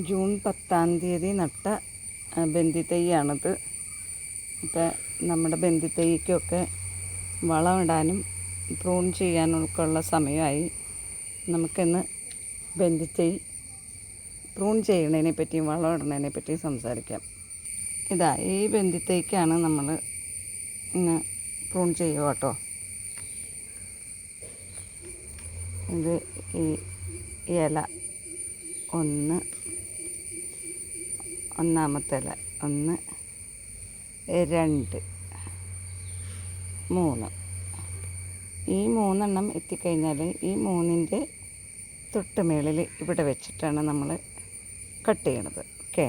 June 10 നട്ട ബന്ദി തൈയാണത്. അപ്പോൾ നമ്മുടെ ബന്ദി തൈക്കൊക്കെ വളമിടാനും പ്രൂൺ ചെയ്യാനൊക്കെ ഉള്ള സമയമായി. നമുക്കിന്ന് ബന്ദി തൈ പ്രൂൺ ചെയ്യണതിനെ പറ്റിയും വളം ഇടുന്നതിനെ പറ്റിയും സംസാരിക്കാം. ഈ ബന്ദി തൈക്കാണ് നമ്മൾ ഇന്ന് പ്രൂൺ ചെയ്യുക കേട്ടോ. ഇത് ഈ ഇല ഒന്നാമത്തെ ഇല 1, 2, 3 ഈ 3 എത്തിക്കഴിഞ്ഞാൽ ഈ 3ൻ്റെ തൊട്ട് മേളിൽ ഇവിടെ വെച്ചിട്ടാണ് നമ്മൾ കട്ട് ചെയ്യണത്. ഓക്കെ,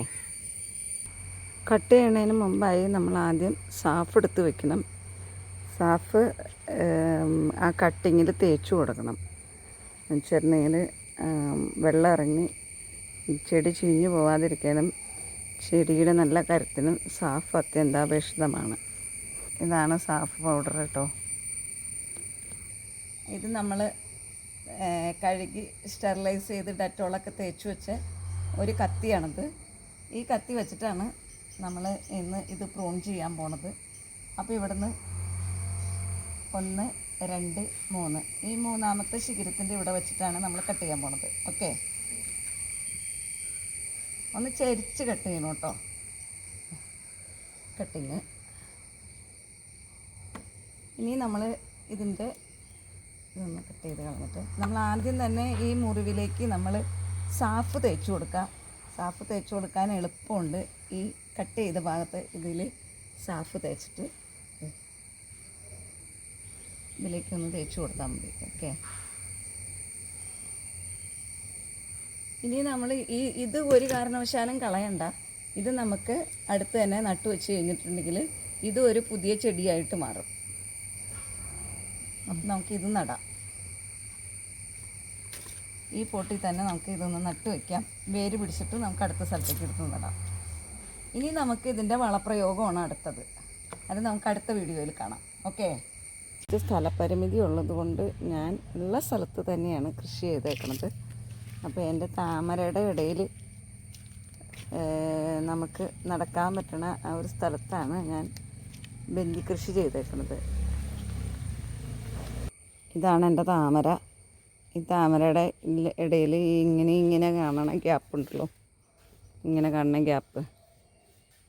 കട്ട് ചെയ്യണതിന് മുമ്പായി നമ്മൾ ആദ്യം സാഫ് എടുത്ത് വെക്കണം. സാഫ് ആ കട്ടിങ്ങിൽ തേച്ച് കൊടുക്കണം. ചെറുനീൽ വെള്ളം ഇറങ്ങി ചെടി ചീഞ്ഞു പോവാതിരിക്കാനും ചെടിയുടെ നല്ല കരുത്തിനും സാഫ് അത്യന്താപേക്ഷിതമാണ്. ഇതാണ് സാഫ് പൗഡർ കേട്ടോ. ഇത് നമ്മൾ കഴുകി സ്റ്റെറിലൈസ് ചെയ്ത് ഡെറ്റോളൊക്കെ തേച്ച് വെച്ച ഒരു കത്തിയാണിത്. ഈ കത്തി വെച്ചിട്ടാണ് നമ്മൾ ഇന്ന് ഇത് പ്രൂൺ ചെയ്യാൻ പോണത്. അപ്പോൾ ഇവിടുന്ന് 1, 2, 3 ഈ 3ാമത്തെ ശിഖരത്തിൻ്റെ ഇവിടെ വെച്ചിട്ടാണ് നമ്മൾ കട്ട് ചെയ്യാൻ പോണത്. ഓക്കെ, ഒന്ന് ചരിച്ച് കട്ട് ചെയ്യണം കേട്ടോ. കട്ടിങ് ഇനി നമ്മൾ ഇതൊന്ന് കട്ട് ചെയ്ത് കളഞ്ഞിട്ട് നമ്മൾ ആദ്യം തന്നെ ഈ മുറിവിലേക്ക് നമ്മൾ സാഫ് തേച്ച് കൊടുക്കുക. സാഫ് തേച്ച് കൊടുക്കാൻ എളുപ്പമുണ്ട്. ഈ കട്ട് ചെയ്ത ഭാഗത്ത് ഇതിൽ സാഫ് തേച്ചിട്ട് ഇതിലേക്കൊന്ന് തേച്ച് കൊടുത്താൽ മതി. ഓക്കെ, ഇനി നമ്മൾ ഇത് ഒരു കാരണവശാലും കളയണ്ട. ഇത് നമുക്ക് അടുത്ത് തന്നെ നട്ടു വെച്ച് കഴിഞ്ഞിട്ടുണ്ടെങ്കിൽ ഇത് ഒരു പുതിയ ചെടിയായിട്ട് മാറും. അപ്പം നമുക്കിത് നടാം. ഈ പോട്ടിൽ തന്നെ നമുക്ക് ഇതൊന്ന് നട്ട് വയ്ക്കാം. വേര് പിടിച്ചിട്ട് നമുക്ക് അടുത്ത സ്ഥലത്തേക്ക് എടുത്ത് നടാം. ഇനി നമുക്ക് ഇതിൻ്റെ വളപ്രയോഗമാണ് അടുത്തത്. അത് നമുക്ക് അടുത്ത വീഡിയോയിൽ കാണാം. ഓക്കെ, സ്ഥലപരിമിതി ഉള്ളതുകൊണ്ട് ഞാൻ ഉള്ള സ്ഥലത്ത് തന്നെയാണ് കൃഷി ചെയ്തേക്കണത്. അപ്പോൾ എൻ്റെ താമരയുടെ ഇടയിൽ നമുക്ക് നടക്കാൻ പറ്റണ ആ ഒരു സ്ഥലത്താണ് ഞാൻ ബന്ദി കൃഷി ചെയ്തേക്കുന്നത്. ഇതാണ് എൻ്റെ താമര. ഈ താമരയുടെ ഇടയിൽ ഇങ്ങനെ കാണണ ഗ്യാപ്പുണ്ടല്ലോ, ഇങ്ങനെ കാണുന്ന ഗ്യാപ്പ്.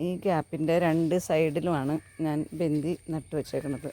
ഈ ഗ്യാപ്പിൻ്റെ 2 സൈഡിലുമാണ് ഞാൻ ബന്ദി നട്ടു വച്ചേക്കുന്നത്.